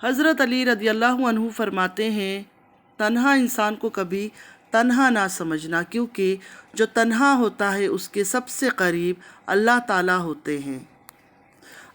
हज़रत अली रदियल्लाहु अन्हु फरमाते हैं, तन्हा इंसान को कभी तन्हा ना समझना, क्योंकि जो तन्हा होता है उसके सबसे करीब अल्लाह ताला होते हैं।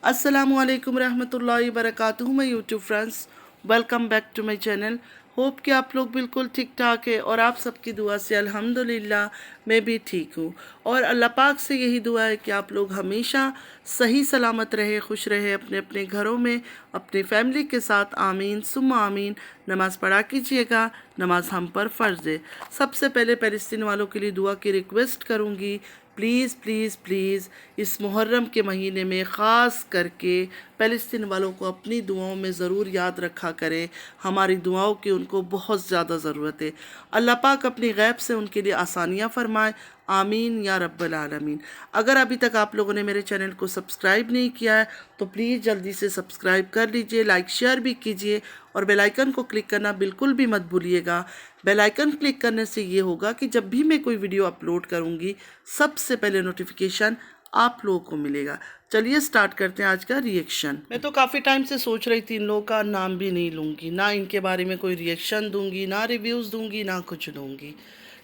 अस्सलामु अलैकुम रहमतुल्लाहि वबरकातुहू। My YouTube friends, welcome back to my channel. Hope कि आप लोग बिल्कुल ठीक ठाक है और आप सबकी दुआ से अल्हम्दुलिल्लाह मैं भी ठीक हूँ। और अल्लाह पाक से यही दुआ है कि आप लोग हमेशा सही सलामत रहे, खुश रहे अपने अपने घरों में अपनी फैमिली के साथ। आमीन सुम्मा आमीन। नमाज़ पढ़ा कीजिएगा, नमाज हम पर फ़र्ज़ है। सबसे पहले फ़लस्तीन वालों के लिए दुआ की रिक्वेस्ट करूँगी, प्लीज़ प्लीज़ प्लीज़ इस मुहर्रम के महीने में ख़ास करके फ़लस्तीन वालों को अपनी दुआओं में ज़रूर याद रखा करें। हमारी दुआओं की उनको बहुत ज़्यादा ज़रूरत है। अल्लाह पाक अपनी गैब से उनके लिए आसानियाँ फ़रमाए, आमीन या रब्बल आलमीन। अगर अभी तक आप लोगों ने मेरे चैनल को सब्सक्राइब नहीं किया है तो प्लीज़ जल्दी से सब्सक्राइब कर लीजिए, लाइक शेयर भी कीजिए और बेल आइकन को क्लिक करना बिल्कुल भी मत भूलिएगा। बेल आइकन क्लिक करने से ये होगा कि जब भी मैं कोई वीडियो अपलोड करूँगी सबसे पहले नोटिफिकेशन आप लोगों को मिलेगा। चलिए स्टार्ट करते हैं आज का रिएक्शन। मैं तो काफ़ी टाइम से सोच रही थी इन लोगों का नाम भी नहीं लूँगी, ना इनके बारे में कोई रिएक्शन दूँगी, ना रिव्यूज़ दूँगी, ना कुछ दूँगी।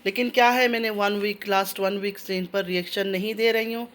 लेकिन क्या है, मैंने लास्ट 1 वीक से इन पर रिएक्शन नहीं दे रही हूँ।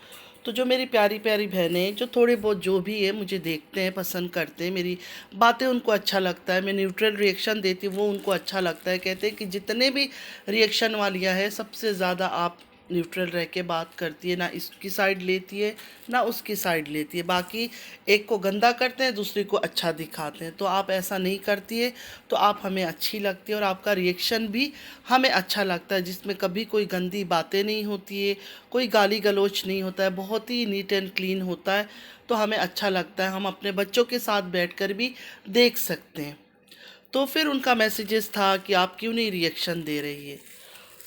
तो जो मेरी प्यारी प्यारी बहनें जो थोड़े बहुत जो भी है मुझे देखते हैं, पसंद करते हैं, मेरी बातें उनको अच्छा लगता है, मैं न्यूट्रल रिएक्शन देती हूँ वो उनको अच्छा लगता है। कहते हैं कि जितने भी रिएक्शन वालियाँ हैं सबसे ज़्यादा आप न्यूट्रल रह के बात करती है, ना इसकी साइड लेती है ना उसकी साइड लेती है। बाकी एक को गंदा करते हैं, दूसरे को अच्छा दिखाते हैं। तो आप ऐसा नहीं करती है, तो आप हमें अच्छी लगती है और आपका रिएक्शन भी हमें अच्छा लगता है, जिसमें कभी कोई गंदी बातें नहीं होती है, कोई गाली गलौच नहीं होता है, बहुत ही नीट एंड क्लीन होता है। तो हमें अच्छा लगता है, हम अपने बच्चों के साथ बैठकर भी देख सकते हैं। तो फिर उनका मैसेजेस था कि आप क्यों नहीं रिएक्शन दे रही है।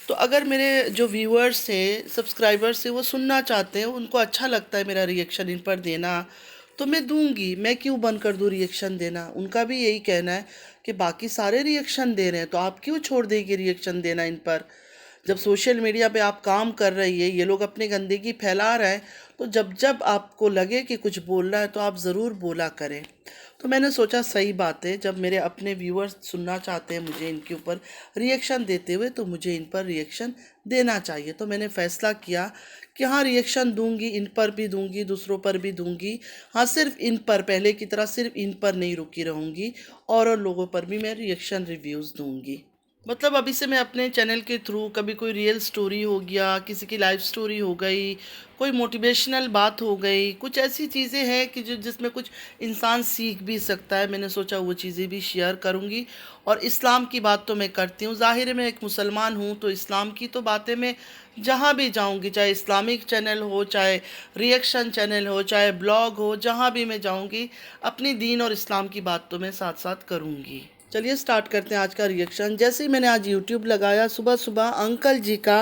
तो अगर मेरे जो व्यूअर्स हैं, सब्सक्राइबर्स हैं, वो सुनना चाहते हैं, उनको अच्छा लगता है मेरा रिएक्शन इन पर देना, तो मैं दूंगी। मैं क्यों बंद कर दूँ रिएक्शन देना। उनका भी यही कहना है कि बाकी सारे रिएक्शन दे रहे हैं तो आप क्यों छोड़ देंगे रिएक्शन देना इन पर। जब सोशल मीडिया पे आप काम कर रही है, ये लोग अपनी गंदगी फैला रहे हैं, तो जब जब आपको लगे कि कुछ बोलना है तो आप ज़रूर बोला करें। तो मैंने सोचा सही बात है, जब मेरे अपने व्यूअर्स सुनना चाहते हैं मुझे इनके ऊपर रिएक्शन देते हुए, तो मुझे इन पर रिएक्शन देना चाहिए। तो मैंने फ़ैसला किया कि हाँ रिएक्शन दूंगी, इन पर भी दूंगी, दूसरों पर भी दूंगी। हाँ सिर्फ इन पर, पहले की तरह सिर्फ इन पर नहीं रुकी रहूँगी, और लोगों पर भी मैं रिएक्शन रिव्यूज़ दूंगी। मतलब अभी से मैं अपने चैनल के थ्रू कभी कोई रियल स्टोरी हो गया, किसी की लाइफ स्टोरी हो गई, कोई मोटिवेशनल बात हो गई, कुछ ऐसी चीज़ें हैं कि जो जिसमें कुछ इंसान सीख भी सकता है, मैंने सोचा वो चीज़ें भी शेयर करूंगी। और इस्लाम की बात तो मैं करती हूँ, ज़ाहिर है मैं एक मुसलमान हूँ, तो इस्लाम की तो बातें मैं जहाँ भी जाऊँगी, चाहे इस्लामिक चैनल हो, चाहे रिएक्शन चैनल हो, चाहे ब्लॉग हो, जहाँ भी मैं जाऊँगी अपनी दीन और इस्लाम की बात तो मैं साथ साथ करूँगी। चलिए स्टार्ट करते हैं आज का रिएक्शन। जैसे ही मैंने आज यूट्यूब लगाया, सुबह सुबह अंकल जी का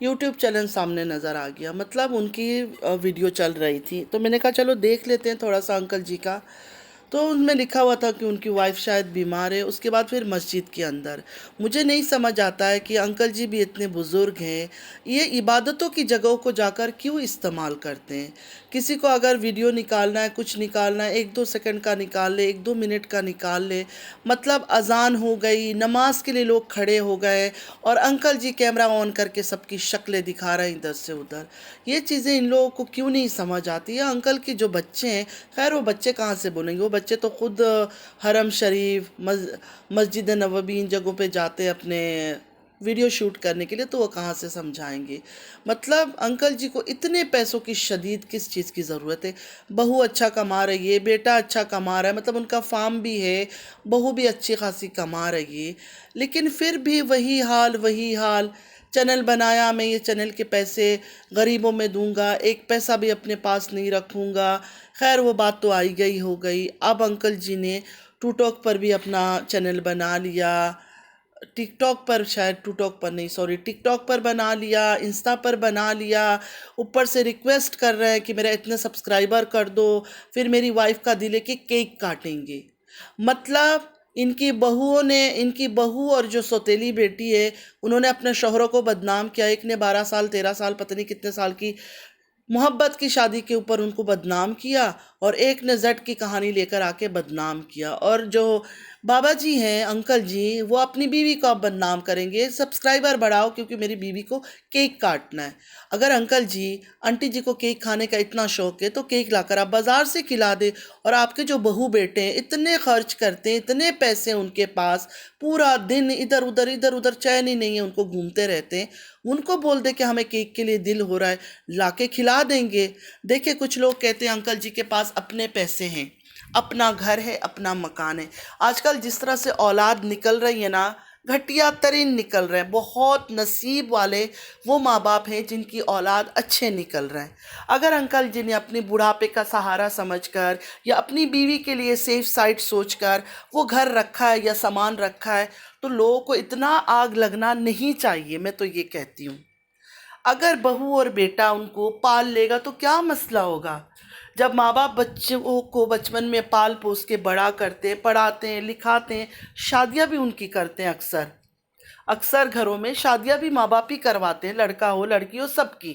यूट्यूब चैनल सामने नज़र आ गया, मतलब उनकी वीडियो चल रही थी। तो मैंने कहा चलो देख लेते हैं थोड़ा सा अंकल जी का। तो उनमें लिखा हुआ था कि उनकी वाइफ शायद बीमार है। उसके बाद फिर मस्जिद के अंदर, मुझे नहीं समझ आता है कि अंकल जी भी इतने बुज़ुर्ग हैं, ये इबादतों की जगहों को जाकर क्यों इस्तेमाल करते हैं। किसी को अगर वीडियो निकालना है, कुछ निकालना है, 1-2 सेकंड का निकाल ले, 1-2 मिनट का निकाल ले। मतलब अजान हो गई, नमाज के लिए लोग खड़े हो गए और अंकल जी कैमरा ऑन करके सबकी शक्लें दिखा रहे हैं इधर से उधर। ये चीज़ें इन लोगों को क्यों नहीं समझ आती है। अंकल के जो बच्चे हैं, खैर वो बच्चे कहाँ से बोलेंगे, वो बच्चे तो खुद हरम शरीफ, मस्जिद नबवी इन जगहों पे जाते अपने वीडियो शूट करने के लिए, तो वो कहाँ से समझाएंगे। मतलब अंकल जी को इतने पैसों की शदीद किस चीज़ की ज़रूरत है। बहू अच्छा कमा रही है, बेटा अच्छा कमा रहा है, मतलब उनका फार्म भी है, बहू भी अच्छी खासी कमा रही है, लेकिन फिर भी वही हाल वही हाल। चैनल बनाया, मैं ये चैनल के पैसे गरीबों में दूंगा, एक पैसा भी अपने पास नहीं रखूंगा। खैर वो बात तो आई गई हो गई। अब अंकल जी ने टूटॉक पर भी अपना चैनल बना लिया, टिकटॉक पर, शायद टूटॉक पर नहीं, सॉरी, टिकटॉक पर बना लिया, इंस्टा पर बना लिया। ऊपर से रिक्वेस्ट कर रहे हैं कि मेरा इतने सब्सक्राइबर कर दो, फिर मेरी वाइफ का दिल है कि केक काटेंगे। मतलब इनकी बहू और जो सौतेली बेटी है, उन्होंने अपने शौहरों को बदनाम किया। एक ने 12 साल 13 साल पता नहीं कितने साल की मोहब्बत की शादी के ऊपर उनको बदनाम किया, और एक ने जेड की कहानी लेकर आके बदनाम किया। और जो बाबा जी हैं, अंकल जी, वो अपनी बीवी को अब बदनाम करेंगे, सब्सक्राइबर बढ़ाओ क्योंकि मेरी बीवी को केक काटना है। अगर अंकल जी आंटी जी को केक खाने का इतना शौक है तो केक लाकर आप बाज़ार से खिला दे। और आपके जो बहू बेटे हैं इतने खर्च करते हैं, इतने पैसे हैं उनके पास, पूरा दिन इधर उधर चैन ही नहीं है, उनको घूमते रहते हैं। उनको बोल दे कि हमें केक के लिए दिल हो रहा है, लाके खिला देंगे। देखिए कुछ लोग कहते हैं अंकल जी के पास अपने पैसे हैं, अपना घर है, अपना मकान है। आजकल जिस तरह से औलाद निकल रही है ना, घटिया तरीन निकल रहे हैं। बहुत नसीब वाले वो माँ बाप हैं जिनकी औलाद अच्छे निकल रहे हैं। अगर अंकल जी ने अपने बुढ़ापे का सहारा समझकर या अपनी बीवी के लिए सेफ साइड सोचकर वो घर रखा है या सामान रखा है, तो लोगों को इतना आग लगना नहीं चाहिए। मैं तो ये कहती हूँ, अगर बहू और बेटा उनको पाल लेगा तो क्या मसला होगा। जब माँ बाप बच्चों को बचपन में पाल पोस के बड़ा करते हैं, पढ़ाते हैं, लिखाते हैं, शादियाँ भी उनकी करते हैं। अक्सर अक्सर घरों में शादियाँ भी माँ बाप ही करवाते हैं, लड़का हो लड़की हो सबकी।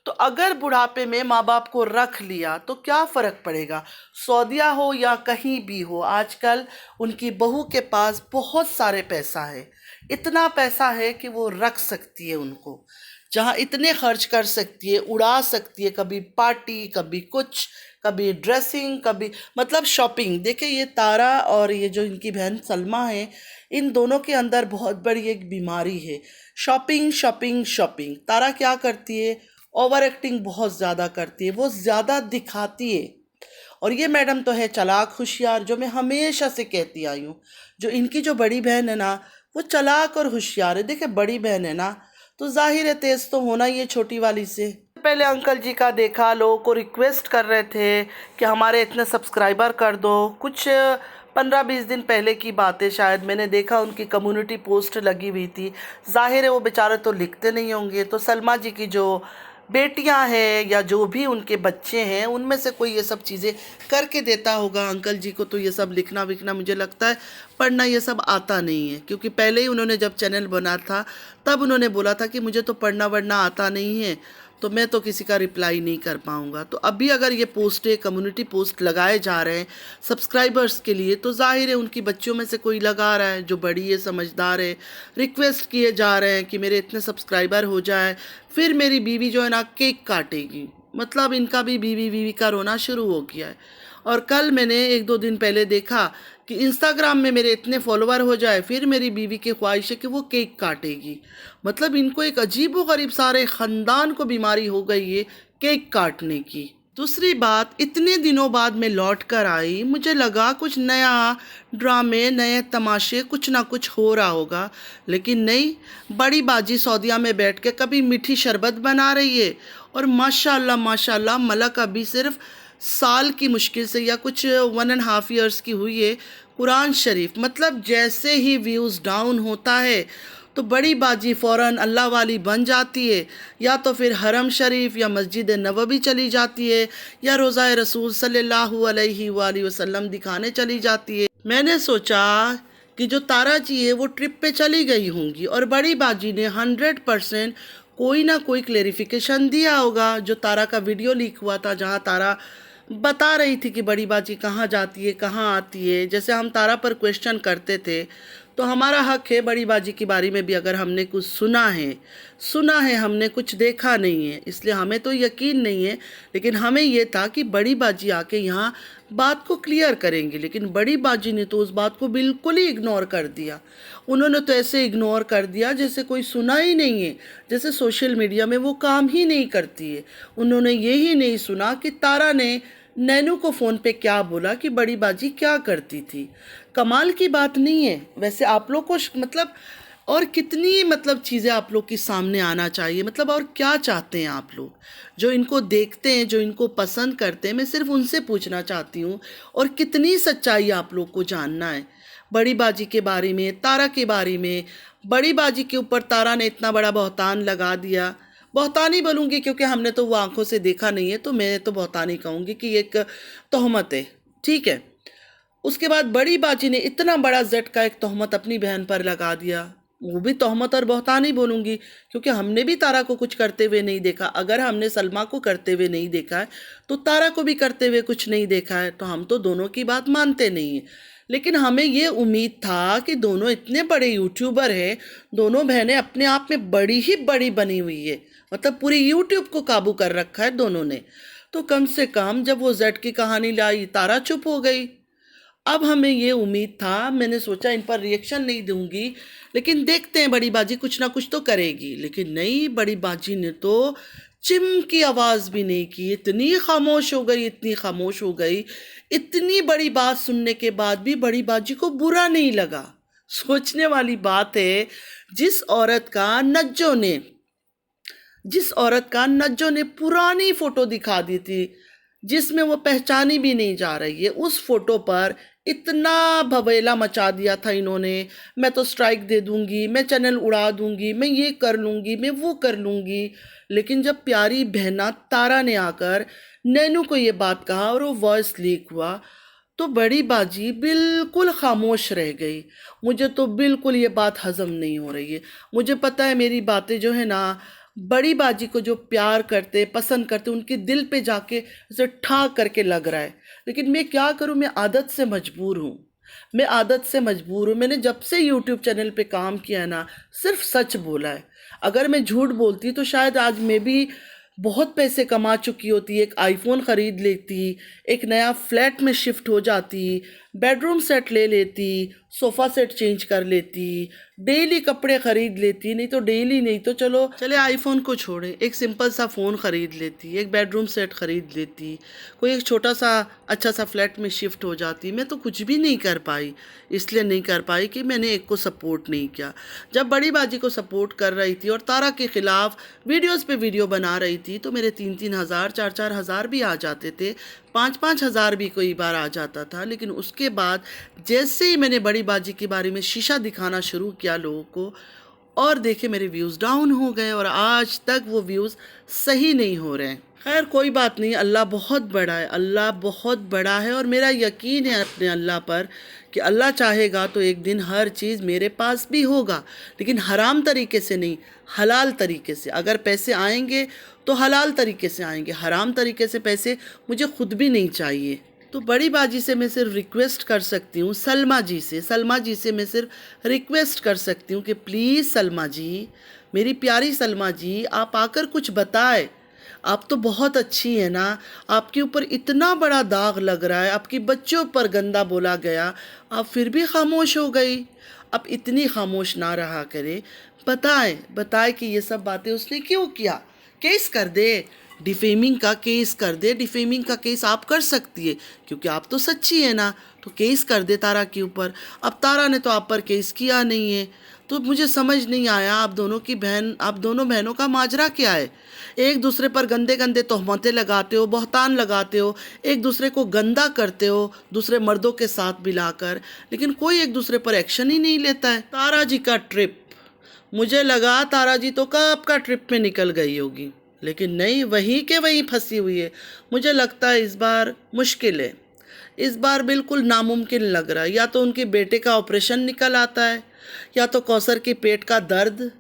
तो अगर बुढ़ापे में माँ बाप को रख लिया तो क्या फ़र्क पड़ेगा, सऊदीया हो या कहीं भी हो। आजकल उनकी बहू के पास बहुत सारे पैसा है, इतना पैसा है कि वो रख सकती है उनको, जहाँ इतने खर्च कर सकती है, उड़ा सकती है, कभी पार्टी, कभी कुछ, कभी ड्रेसिंग, कभी मतलब शॉपिंग। देखिए ये तारा और ये जो इनकी बहन सलमा है, इन दोनों के अंदर बहुत बड़ी एक बीमारी है, शॉपिंग शॉपिंग शॉपिंग। तारा क्या करती है, ओवर एक्टिंग बहुत ज़्यादा करती है, वो ज़्यादा दिखाती है। और ये मैडम तो है चालाक होशियार, जो मैं हमेशा से कहती आई हूँ। जो इनकी जो बड़ी बहन है ना, वो चालाक और होशियार है। देखिए बड़ी बहन है ना, तो जाहिर है तेज़ तो होना ही है छोटी वाली से। पहले अंकल जी का देखा, लोगों को रिक्वेस्ट कर रहे थे कि हमारे इतने सब्सक्राइबर कर दो। कुछ 15-20 दिन पहले की बात है शायद, मैंने देखा उनकी कम्युनिटी पोस्ट लगी हुई थी। जाहिर है वो बेचारे तो लिखते नहीं होंगे, तो सलमा जी की जो बेटियां हैं या जो भी उनके बच्चे हैं, उनमें से कोई ये सब चीज़ें करके देता होगा। अंकल जी को तो ये सब लिखना विखना मुझे लगता है पढ़ना ये सब आता नहीं है, क्योंकि पहले ही उन्होंने जब चैनल बना था तब उन्होंने बोला था कि मुझे तो पढ़ना वढ़ना आता नहीं है, तो मैं तो किसी का रिप्लाई नहीं कर पाऊँगा। तो अभी अगर ये पोस्टें कम्युनिटी पोस्ट लगाए जा रहे हैं सब्सक्राइबर्स के लिए, तो जाहिर है उनकी बच्चियों में से कोई लगा रहा है, जो बड़ी है समझदार है। रिक्वेस्ट किए जा रहे हैं कि मेरे इतने सब्सक्राइबर हो जाए, फिर मेरी बीवी जो है ना केक काटेगी। मतलब इनका भी बीवी बीवी का रोना शुरू हो गया है। और कल मैंने 1-2 दिन पहले देखा कि इंस्टाग्राम में मेरे इतने फॉलोवर हो जाए, फिर मेरी बीवी की ख्वाहिश है कि वो केक काटेगी। मतलब इनको एक अजीब व गरीब सारे ख़ानदान को बीमारी हो गई है केक काटने की। दूसरी बात, इतने दिनों बाद मैं लौट कर आई, मुझे लगा कुछ नया ड्रामे, नए तमाशे, कुछ ना कुछ हो रहा होगा, लेकिन नहीं। बड़ी बाजी सऊदीया में बैठ के कभी मीठी शरबत बना रही है, और माशाल्लाह माशाल्लाह मलक अभी सिर्फ साल की मुश्किल से या कुछ 1.5 ईयर्स की हुई है। कुरान शरीफ, मतलब जैसे ही व्यूज़ डाउन होता है तो बड़ी बाजी फ़ौरन अल्लाह वाली बन जाती है, या तो फिर हरम शरीफ या मस्जिद नबवी चली जाती है, या रोज़ा रसूल सल्लल्लाहु अलैहि वसल्लम दिखाने चली जाती है। मैंने सोचा कि जो तारा जी है वो ट्रिप पे चली गई होंगी, और बड़ी बाजी ने 100% कोई ना कोई क्लेरिफिकेशन दिया होगा। जो तारा का वीडियो लीक हुआ था, जहाँ तारा बता रही थी कि बड़ी बाजी कहाँ जाती है, कहाँ आती है, जैसे हम तारा पर क्वेश्चन करते थे, तो हमारा हक है बड़ी बाजी के बारे में भी, अगर हमने कुछ सुना है, हमने कुछ देखा नहीं है, इसलिए हमें तो यकीन नहीं है। लेकिन हमें ये था कि बड़ी बाजी आके यहाँ बात को क्लियर करेंगे, लेकिन बड़ी बाजी ने तो उस बात को बिल्कुल ही इग्नोर कर दिया। उन्होंने तो ऐसे इग्नोर कर दिया जैसे कोई सुना ही नहीं है, जैसे सोशल मीडिया में वो काम ही नहीं करती है। उन्होंने ये ही नहीं सुना कि तारा ने नैनू को फ़ोन पे क्या बोला, कि बड़ी बाजी क्या करती थी। कमाल की बात नहीं है वैसे। आप लोग को मतलब और कितनी मतलब चीज़ें आप लोग के सामने आना चाहिए, मतलब और क्या चाहते हैं आप लोग जो इनको देखते हैं, जो इनको पसंद करते हैं। मैं सिर्फ उनसे पूछना चाहती हूँ, और कितनी सच्चाई आप लोग को जानना है बड़ी बाजी के बारे में, तारा के बारे में। बड़ी बाजी के ऊपर तारा ने इतना बड़ा बहतान लगा दिया। बहतान ही बोलूँगी क्योंकि हमने तो वो आंखों से देखा नहीं है, तो मैं तो बहतान ही कहूँगी कि एक तोहमत है, ठीक है। उसके बाद बड़ी बाजी ने इतना बड़ा झटका एक तोहमत अपनी बहन पर लगा दिया। वो भी तोहमत और बहतान ही बोलूँगी, क्योंकि हमने भी तारा को कुछ करते हुए नहीं देखा। अगर हमने सलमा को करते हुए नहीं देखा है तो तारा को भी करते हुए कुछ नहीं देखा है, तो हम तो दोनों की बात मानते नहीं हैं। लेकिन हमें ये उम्मीद था कि दोनों इतने बड़े यूट्यूबर हैं, दोनों बहनें अपने आप में बड़ी ही बड़ी बनी हुई है, मतलब पूरी यूट्यूब को काबू कर रखा है दोनों ने। तो कम से कम जब वो जेड की कहानी लाई, तारा चुप हो गई। अब हमें ये उम्मीद था, मैंने सोचा इन पर रिएक्शन नहीं दूंगी, लेकिन देखते हैं बड़ी बाजी कुछ ना कुछ तो करेगी। लेकिन नहीं, बड़ी बाजी ने तो चिम की आवाज़ भी नहीं की, इतनी खामोश हो गई, इतनी खामोश हो गई। इतनी बड़ी बात सुनने के बाद भी बड़ी बाजी को बुरा नहीं लगा। सोचने वाली बात है, जिस औरत नज्जो ने पुरानी फ़ोटो दिखा दी थी, जिसमें वो पहचानी भी नहीं जा रही है, उस फोटो पर इतना भवेला मचा दिया था इन्होंने, मैं तो स्ट्राइक दे दूंगी, मैं चैनल उड़ा दूंगी, मैं ये कर लूंगी, मैं वो कर लूंगी। लेकिन जब प्यारी बहना तारा ने आकर नैनू को ये बात कहा और वो वॉइस लीक हुआ, तो बड़ी बाजी बिल्कुल खामोश रह गई। मुझे तो बिल्कुल ये बात हज़म नहीं हो रही है। मुझे पता है मेरी बातें जो है ना, बड़ी बाजी को जो प्यार करते पसंद करते उनके दिल पे जाके ऐसे ठा करके लग रहा है। लेकिन मैं क्या करूं, मैं आदत से मजबूर हूं। मैंने जब से यूट्यूब चैनल पे काम किया है ना, सिर्फ सच बोला है। अगर मैं झूठ बोलती तो शायद आज मैं भी बहुत पैसे कमा चुकी होती, एक आईफोन ख़रीद लेती, एक नया फ्लैट में शिफ्ट हो जाती, बेडरूम सेट ले लेती, सोफ़ा सेट चेंज कर लेती, डेली कपड़े ख़रीद लेती, नहीं तो डेली नहीं तो चले आईफोन को छोड़े, एक सिंपल सा फ़ोन ख़रीद लेती, एक बेडरूम सेट ख़रीद लेती, कोई एक छोटा सा अच्छा सा फ्लैट में शिफ्ट हो जाती। मैं तो कुछ भी नहीं कर पाई। इसलिए नहीं कर पाई कि मैंने एक को सपोर्ट नहीं किया। जब बड़ी बाजी को सपोर्ट कर रही थी और तारा के ख़िलाफ़ वीडियोज़ पे वीडियो बना रही थी, तो मेरे 3-3 हज़ार 4-4 हज़ार भी आ जाते थे, 5-5 हज़ार भी कोई बार आ जाता था। लेकिन उसके बाद जैसे ही मैंने बड़ी बाजी के बारे में शीशा दिखाना शुरू किया लोगों को, और देखे मेरे व्यूज़ डाउन हो गए और आज तक वो व्यूज़ सही नहीं हो रहे हैं। खैर कोई बात नहीं, अल्लाह बहुत बड़ा है, अल्लाह बहुत बड़ा है। और मेरा यकीन है अपने अल्लाह पर कि अल्लाह चाहेगा तो एक दिन हर चीज़ मेरे पास भी होगा, लेकिन हराम तरीके से नहीं, हलाल तरीके से। अगर पैसे आएंगे तो हलाल तरीके से आएंगे, हराम तरीके से पैसे मुझे खुद भी नहीं चाहिए। तो बड़ी बाजी से मैं सिर्फ रिक्वेस्ट कर सकती हूँ, सलमा जी से मैं सिर्फ रिक्वेस्ट कर सकती हूँ कि प्लीज़ सलमा जी, मेरी प्यारी सलमा जी, आप आकर कुछ बताएं। आप तो बहुत अच्छी है ना, आपके ऊपर इतना बड़ा दाग लग रहा है, आपकी बच्चों पर गंदा बोला गया, आप फिर भी खामोश हो गई। अब इतनी खामोश ना रहा करे, बताएं कि ये सब बातें उसने क्यों किया। केस कर दे, डिफेमिंग का केस कर दे। डिफेमिंग का केस आप कर सकती है क्योंकि आप तो सच्ची है ना, तो केस कर दे तारा के ऊपर। अब तारा ने तो आप पर केस किया नहीं है, तो मुझे समझ नहीं आया आप दोनों बहनों का माजरा क्या है। एक दूसरे पर गंदे गंदे तोहमतें लगाते हो, बहतान लगाते हो, एक दूसरे को गंदा करते हो दूसरे मर्दों के साथ मिलाकर, लेकिन कोई एक दूसरे पर एक्शन ही नहीं लेता है। तारा जी का ट्रिप, मुझे लगा तारा जी तो कब का ट्रिप में निकल गई होगी, लेकिन नहीं, वहीं के वहीं फंसी हुई है। मुझे लगता है इस बार मुश्किल है, इस बार बिल्कुल नामुमकिन लग रहा है। या तो उनके बेटे का ऑपरेशन निकल आता है, या तो कौसर के पेट का दर्द,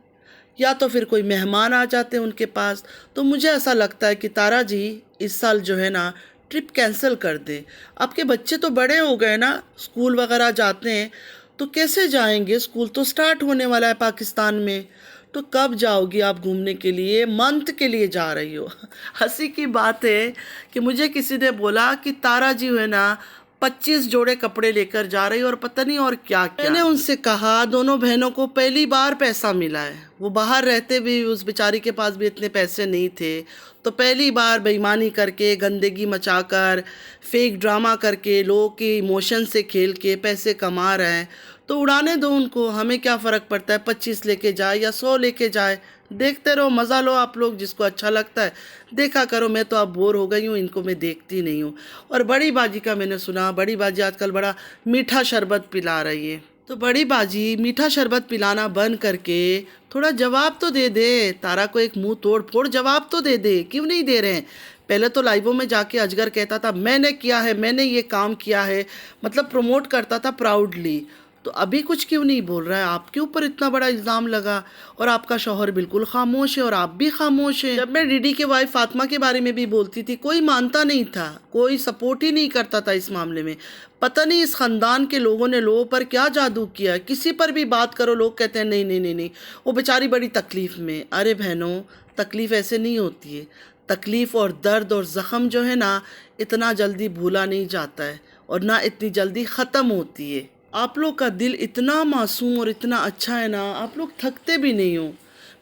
या तो फिर कोई मेहमान आ जाते हैं उनके पास। तो मुझे ऐसा लगता है कि तारा जी इस साल जो है ना ट्रिप कैंसिल कर दें। आपके बच्चे तो बड़े हो गए ना, स्कूल वगैरह जाते हैं, तो कैसे जाएंगे? स्कूल तो स्टार्ट होने वाला है पाकिस्तान में, तो कब जाओगी आप घूमने के लिए? मंथ के लिए जा रही हो। हंसी की बात है कि मुझे किसी ने बोला कि तारा जी है ना 25 जोड़े कपड़े लेकर जा रही और पता नहीं और क्या क्या। मैंने उनसे कहा, दोनों बहनों को पहली बार पैसा मिला है, वो बाहर रहते भी उस बेचारी के पास भी इतने पैसे नहीं थे, तो पहली बार बेईमानी करके, गंदगी मचाकर, फेक ड्रामा करके, लोगों के इमोशन से खेल के पैसे कमा रहे हैं। तो उड़ाने दो उनको, हमें क्या फ़र्क पड़ता है 25 लेके जाए या 100 लेके जाए। देखते रहो, मज़ा लो आप लोग, जिसको अच्छा लगता है देखा करो। मैं तो अब बोर हो गई हूँ, इनको मैं देखती नहीं हूँ। और बड़ी बाजी का मैंने सुना, बड़ी बाजी आजकल बड़ा मीठा शरबत पिला रही है। तो बड़ी बाजी मीठा शरबत पिलाना बंद करके थोड़ा जवाब तो दे दे, तारा को एक मुंह तोड़ फोड़ जवाब तो दे दे। क्यों नहीं दे रहे हैं? पहले तो लाइवों में जाके अजगर कहता था मैंने किया है, मैंने ये काम किया है, मतलब प्रमोट करता था प्राउडली। तो अभी कुछ क्यों नहीं बोल रहा है? आपके ऊपर इतना बड़ा इल्ज़ाम लगा और आपका शौहर बिल्कुल खामोश है और आप भी खामोश हैं। जब मैं डीडी के वाइफ फातिमा के बारे में भी बोलती थी, कोई मानता नहीं था, कोई सपोर्ट ही नहीं करता था इस मामले में। पता नहीं इस ख़ानदान के लोगों ने लोगों पर क्या जादू किया है। किसी पर भी बात करो, लोग कहते हैं नहीं नहीं नहीं नहीं, वो बेचारी बड़ी तकलीफ़ में। अरे बहनों, तकलीफ़ ऐसे नहीं होती है। तकलीफ़ और दर्द और ज़ख़म जो है ना, इतना जल्दी भूला नहीं जाता है और ना इतनी जल्दी ख़त्म होती है। आप लोग का दिल इतना मासूम और इतना अच्छा है ना, आप लोग थकते भी नहीं हो।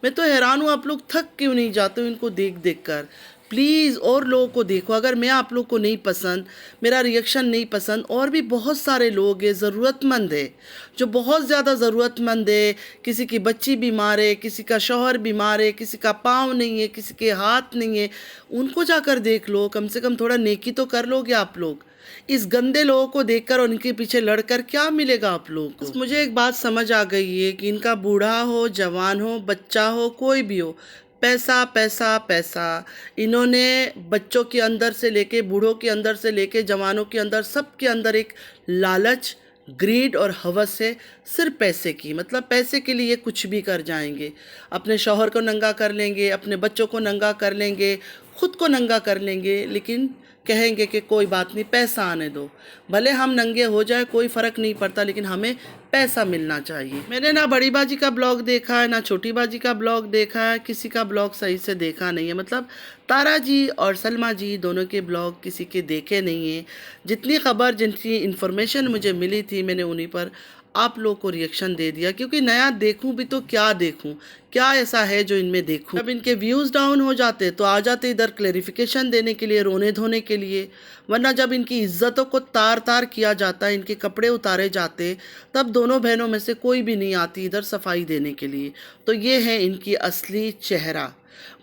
मैं तो हैरान हूँ, आप लोग थक क्यों नहीं जाते हो इनको देख देख कर। प्लीज़ और लोगों को देखो। अगर मैं आप लोग को नहीं पसंद, मेरा रिएक्शन नहीं पसंद, और भी बहुत सारे लोग हैं ज़रूरतमंद है, जो बहुत ज़्यादा ज़रूरतमंद है। किसी की बच्ची बीमार है, किसी का शौहर बीमार है, किसी का पाँव नहीं है, किसी के हाथ नहीं है, उनको जाकर देख लो। कम से कम थोड़ा नेकी तो कर लोगे आप लोग। इस गंदे लोगों को देखकर और उनके पीछे लड़कर क्या मिलेगा आप लोगों को? बस मुझे एक बात समझ आ गई है कि इनका बूढ़ा हो, जवान हो, बच्चा हो, कोई भी हो, पैसा पैसा पैसा। इन्होंने बच्चों के अंदर से लेके, बूढ़ों के अंदर से लेके, जवानों के अंदर, सब के अंदर एक लालच, ग्रीड और हवस है सिर्फ पैसे की। मतलब पैसे के लिए कुछ भी कर जाएंगे। अपने शौहर को नंगा कर लेंगे, अपने बच्चों को नंगा कर लेंगे, खुद को नंगा कर लेंगे, लेकिन कहेंगे कि कोई बात नहीं, पैसा आने दो। भले हम नंगे हो जाए, कोई फ़र्क नहीं पड़ता, लेकिन हमें पैसा मिलना चाहिए। मैंने ना बड़ी बाजी का ब्लॉग देखा है, ना छोटी बाजी का ब्लॉग देखा है, किसी का ब्लॉग सही से देखा नहीं है। मतलब तारा जी और सलमा जी दोनों के ब्लॉग किसी के देखे नहीं हैं। जितनी ख़बर, जितनी इन्फॉर्मेशन मुझे मिली थी, मैंने उन्हीं पर आप लोग को रिएक्शन दे दिया। क्योंकि नया देखूं भी तो क्या देखूं, क्या ऐसा है जो इनमें देखूं। जब इनके व्यूज़ डाउन हो जाते तो आ जाते इधर क्लेरिफिकेशन देने के लिए, रोने धोने के लिए। वरना जब इनकी इज्जतों को तार तार किया जाता है, इनके कपड़े उतारे जाते, तब दोनों बहनों में से कोई भी नहीं आती इधर सफाई देने के लिए। तो ये है इनकी असली चेहरा।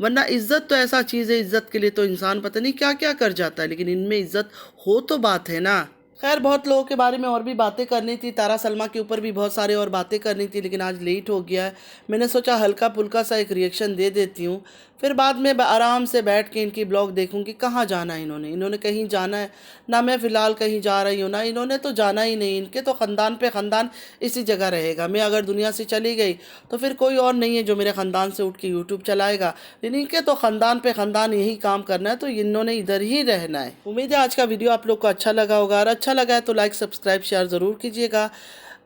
वरना इज्जत तो ऐसा चीज़ है, इज्जत के लिए तो इंसान पता नहीं क्या क्या कर जाता है, लेकिन इनमें इज्जत हो तो बात है ना। खैर, बहुत लोगों के बारे में और भी बातें करनी थी, तारा सलमा के ऊपर भी बहुत सारे और बातें करनी थी, लेकिन आज लेट हो गया है। मैंने सोचा हल्का फुल्का सा एक रिएक्शन दे देती हूँ, फिर बाद में आराम से बैठ के इनकी ब्लॉग देखूँगी। कहाँ जाना है इन्होंने कहीं जाना है ना। मैं फ़िलहाल कहीं जा रही हूँ ना, इन्होंने तो जाना ही नहीं। इनके तो ख़ानदान पे ख़ानदान इसी जगह रहेगा। मैं अगर दुनिया से चली गई तो फिर कोई और नहीं है जो मेरे ख़ानदान से उठ के यूट्यूब चलाएगा, लेकिन इनके तो ख़ानदान पे ख़ानदान यही काम करना है, तो इन्होंने इधर ही रहना है। उम्मीद है आज का वीडियो आप लोग को अच्छा लगा होगा। और अच्छा लगा है तो लाइक, सब्सक्राइब, शेयर ज़रूर कीजिएगा।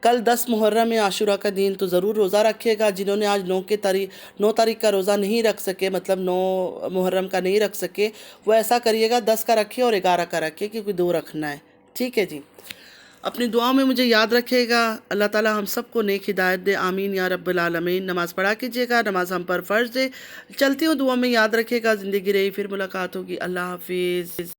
कल 10 मुहर्रम है, आशुरा का दिन, तो ज़रूर रोज़ा रखिएगा। जिन्होंने आज 9 तारीख का रोज़ा नहीं रख सके, मतलब 9 मुहर्रम का नहीं रख सके, वो ऐसा करिएगा 10 का रखिए और 11 का रखिए, क्योंकि 2 रखना है। ठीक है जी। अपनी दुआओं में मुझे याद रखिएगा। अल्लाह ताला हम सबको नेक हिदायत दे, आमीन या रब्बल आलमीन। नमाज़ पढ़ा कीजिएगा, नमाज हम पर फ़र्ज़ है। चलती हूँ, दुआ में याद रखिएगा। ज़िंदगी रही फिर मुलाकात होगी। अल्लाह हाफिज़।